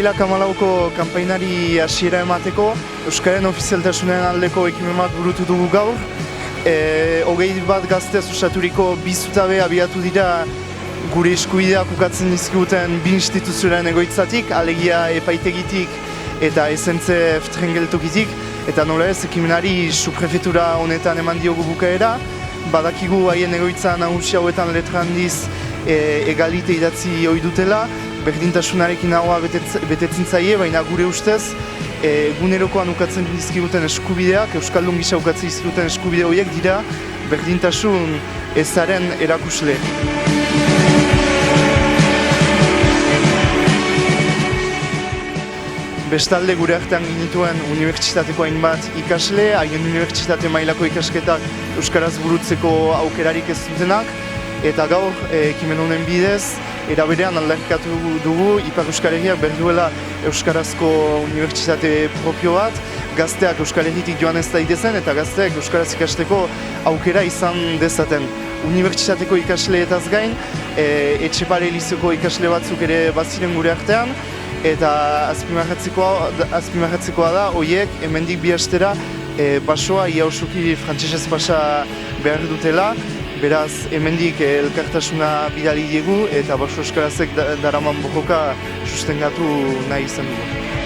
Otsailak 14ko kanpainari hasiera emateko, Euskararen ofizialtasunen aldeko ekimen bat burutu dugu gaur. 21 gaztez osaturiko bi zutabe abiatu dira gure eskubideak ukatzen dizkiguten bi instituzioaren egoitzatik, alegia epaitegitik eta esentze geltokitik, eta nola ez ekimenari subprefetura honetan eman diogu bukaera. Badakigu haien egoitza nagusi hauetan letra handiz egalite idatzi ohi dutela, berdintasunarekin ahoa betetzen zaie, baina gure ustez egunerokoan ukatzen dizkiguten eskubideak, Euskaldun gisa ukatzen dizkiguten eskubide horiek dira berdintasun ezaren erakusle. Bestalde gure artean ginituen unibertsitateko hainbat ikasle, haien unibertsitate mailako ikasketak euskaraz burutzeko aukerarik ez dutenak, eta gaur ekimen honen bidez, era berean aldarrikatu dugu Ipar Euskal Herriak berduela euskarazko unibertsitate propio bat, gazteak Euskal Herritik joan ez daitezen eta gazteak euskaraz ikasteko aukera izan dezaten. Unibertsitateko ikasleetaz gain, Etxepare Elizioko ikasle batzuk ere baziren gure artean, eta azpimarratzekoa da, horiek hemendik bi astera basoa ia osoki frantsesez pasa behar dutela, beraz hemendik elkartasuna bidali diegu eta baso euskarazek daraman borroka sustengatu nahi izan dugu.